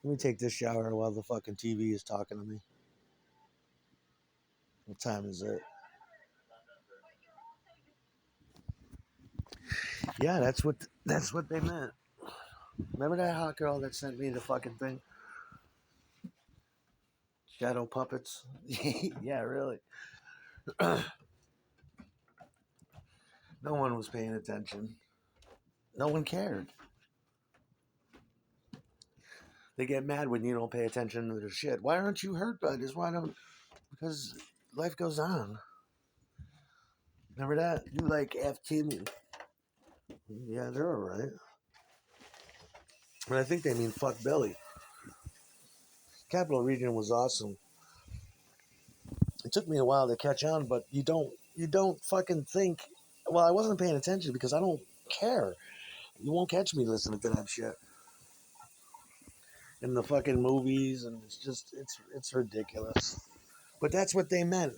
Let me take this shower while the fucking TV is talking to me. What time is it? Yeah, that's what they meant. Remember that hot girl that sent me the fucking thing? Shadow puppets. Yeah, really. No one was paying attention. No one cared. They get mad when you don't pay attention to their shit. Why aren't you hurt by this? Why don't? Because life goes on. Remember that? You like F Timmy. Yeah, they're alright. But I think they mean fuck Billy. Capital Region was awesome. It took me a while to catch on, but you don't fucking think. Well, I wasn't paying attention because I don't care. You won't catch me listening to that shit in the fucking movies, and it's ridiculous. But that's what they meant.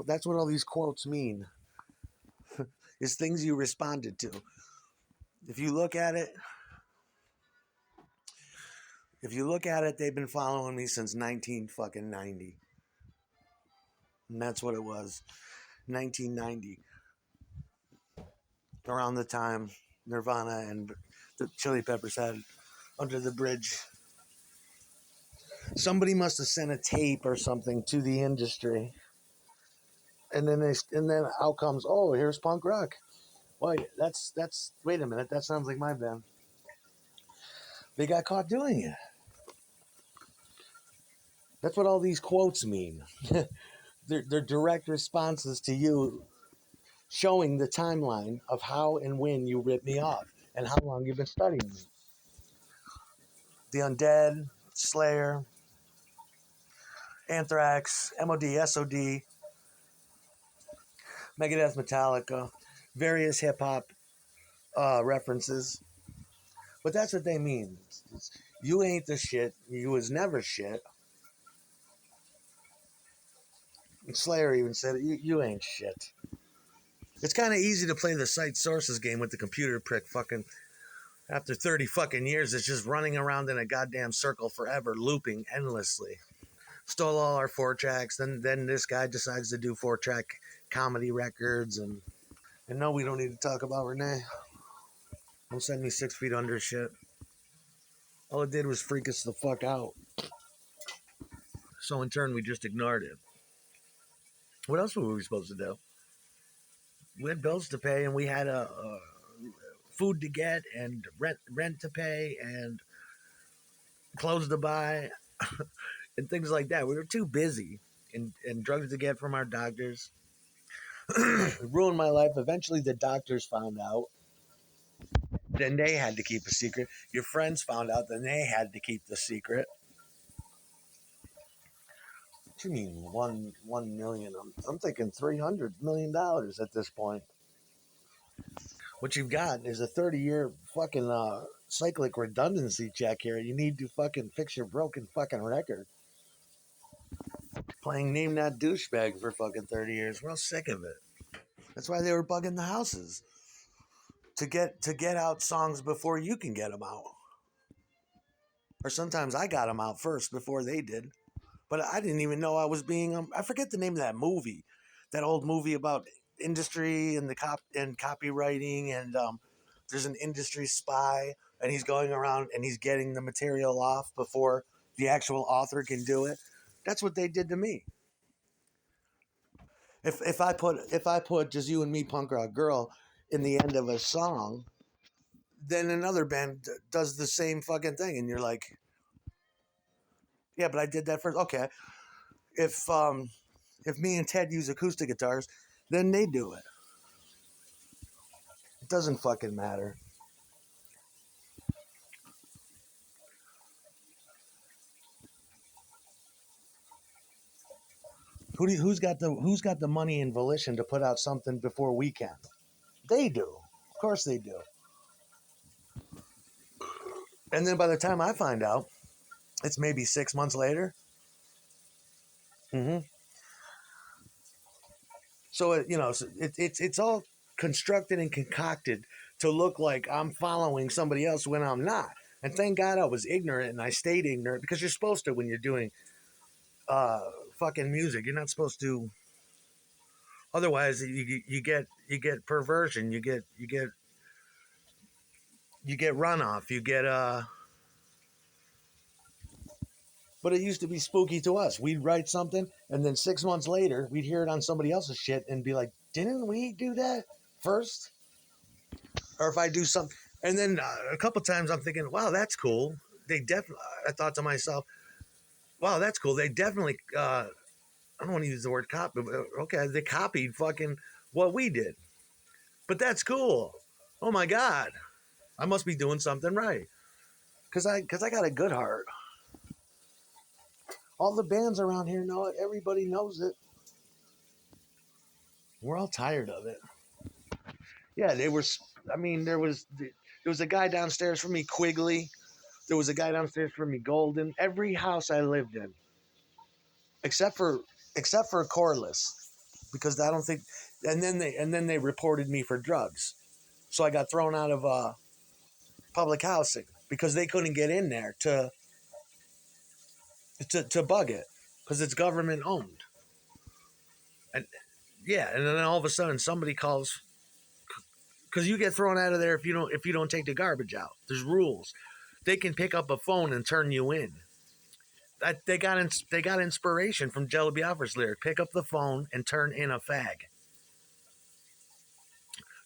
That's what all these quotes mean. Is things you responded to. If you look at it, they've been following me since 19 fucking 90, and that's what it was. 1990, around the time Nirvana and the Chili Peppers had Under the Bridge. Somebody must have sent a tape or something to the industry, and then out comes, oh, here's punk rock. Wait, that's wait a minute, that sounds like my band. They got caught doing it. That's what all these quotes mean. They're direct responses to you showing the timeline of how and when you ripped me off and how long you've been studying me. The Undead, Slayer, Anthrax, MOD, SOD, Megadeth, Metallica, various hip hop references. But that's what they mean. You ain't the shit. You was never shit. And Slayer even said it. You ain't shit. It's kind of easy to play the cite sources game with the computer prick fucking. After 30 fucking years, it's just running around in a goddamn circle forever, looping endlessly. Stole all our 4 tracks. Then this guy decides to do 4 track comedy records. And no, we don't need to talk about Renee. Don't send me 6 feet under shit. All it did was freak us the fuck out. So in turn, we just ignored it. What else were we supposed to do? We had bills to pay, and we had a food to get, and rent to pay, and clothes to buy, and things like that. We were too busy, and drugs to get from our doctors. It ruined my life. Eventually, the doctors found out. Then they had to keep a secret. Your friends found out. Then they had to keep the secret. What do you mean 1 million? I'm thinking $300 million at this point. What you've got is a 30-year fucking cyclic redundancy check here. You need to fucking fix your broken fucking record. Playing Name That Douchebag for fucking 30 years. We're all sick of it. That's why they were bugging the houses to get out songs before you can get them out. Or sometimes I got them out first before they did. But I didn't even know I was being. I forget the name of that movie, that old movie about industry and the copywriting, and there's an industry spy, and he's going around and he's getting the material off before the actual author can do it. That's what they did to me. If I put just you and me, punk rock girl, in the end of a song, then another band does the same fucking thing, and you're like, yeah, but I did that first. Okay, if me and Ted use acoustic guitars, then they do it. It doesn't fucking matter. Who's got the money and volition to put out something before we can? They do. Of course they do. And then by the time I find out, it's maybe 6 months later. Mm-hmm. So it's all constructed and concocted to look like I'm following somebody else when I'm not. And thank God I was ignorant and I stayed ignorant because you're supposed to when you're doing uh fucking music. You're not supposed to. Otherwise, you get perversion. You get runoff. You get But it used to be spooky to us. We'd write something, and then 6 months later, we'd hear it on somebody else's shit and be like, "Didn't we do that first?" Or if I do something, and then a couple times I'm thinking, "Wow, that's cool." They definitely. I thought to myself, "Wow, that's cool." They definitely. I don't want to use the word copy, but okay, they copied fucking what we did. But that's cool. Oh my god, I must be doing something right because I got a good heart. All the bands around here know it. Everybody knows it. We're all tired of it. Yeah, they were. I mean, there was a guy downstairs from me, Quigley. There was a guy downstairs from me, Golden. Every house I lived in, except for Corliss, because I don't think. And then they reported me for drugs, so I got thrown out of public housing because they couldn't get in there to bug it because it's government owned. And yeah, and then all of a sudden somebody calls because you get thrown out of there if you don't take the garbage out. There's rules. They can pick up a phone and turn you in. They got inspiration from Jello Biafra's lyric. Pick up the phone and turn in a fag.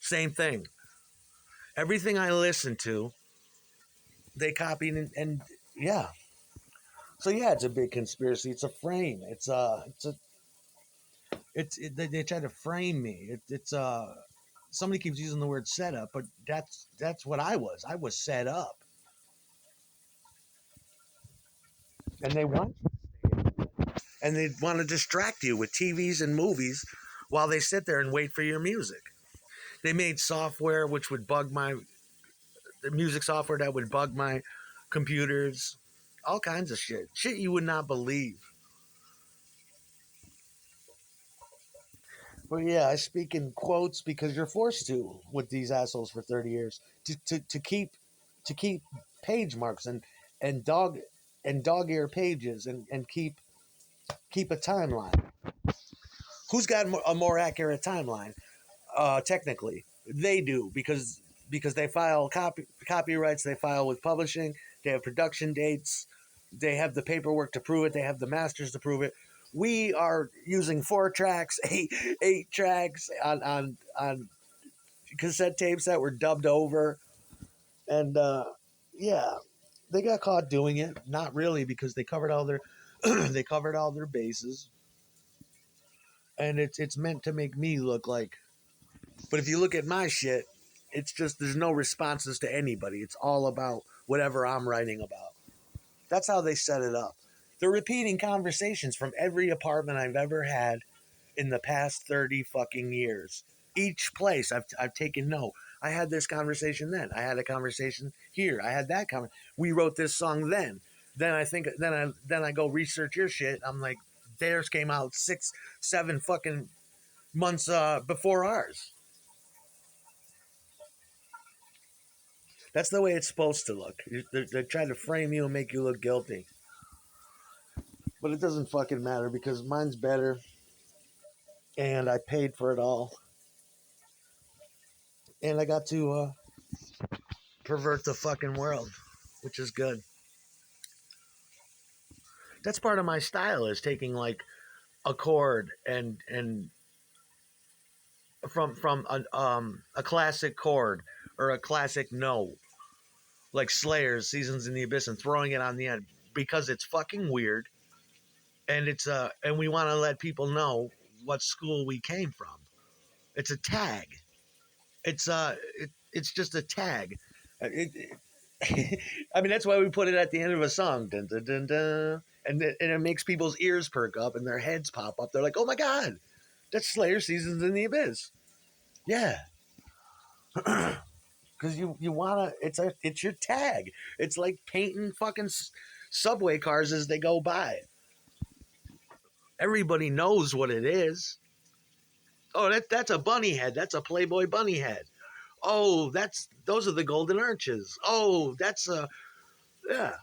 Same thing. Everything I listen to, they copied and yeah. So yeah, it's a big conspiracy. It's a frame. They try to frame me. It's somebody keeps using the word setup, but that's what I was. I was set up, and they want to distract you with TVs and movies while they sit there and wait for your music. They made software which would bug the music software that would bug my computers, all kinds of shit you would not believe. But yeah, I speak in quotes because you're forced to with these assholes for 30 years to keep page marks and dog ear pages and keep a timeline. Who's got a more accurate timeline? Technically, they do because they file copyrights. They file with publishing. They have production dates. They have the paperwork to prove it. They have the masters to prove it. We are using 4 tracks, eight tracks on cassette tapes that were dubbed over, and yeah, they got caught doing it. Not really because they covered all their they covered all their bases, and it's meant to make me look like. But if you look at my shit, it's just there's no responses to anybody. It's all about whatever I'm writing about. That's how they set it up. They're repeating conversations from every apartment I've ever had in the past 30 fucking years. Each place I've taken note. I had this conversation then. I had a conversation here. I had that conversation. We wrote this song then. Then I go research your shit. I'm like, theirs came out 6, 7 fucking months before ours. That's the way it's supposed to look. They're trying to frame you and make you look guilty. But it doesn't fucking matter because mine's better and I paid for it all. And I got to pervert the fucking world, which is good. That's part of my style is taking like a chord and from a classic chord or a classic note like Slayer's Seasons in the Abyss and throwing it on the end because it's fucking weird and and we want to let people know what school we came from. It's a tag. It's just a tag. I mean that's why we put it at the end of a song, dun, dun, dun, dun. And it makes people's ears perk up and their heads pop up. They're like, "Oh my god, that's Slayer Seasons in the Abyss." Yeah, because you wanna. It's your tag. It's like painting fucking subway cars as they go by. Everybody knows what it is. Oh, that's a bunny head. That's a Playboy bunny head. Oh, those are the Golden Arches. Oh, that's a Yeah.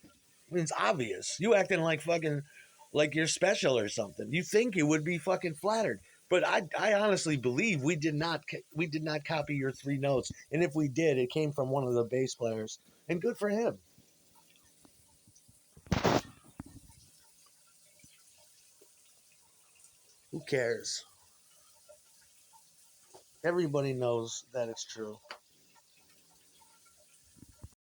I mean, it's obvious. You acting like fucking like you're special or something. You think you would be fucking flattered. But I honestly believe we did not copy your three notes, and if we did, it came from one of the bass players, and good for him. Who cares? Everybody knows that it's true.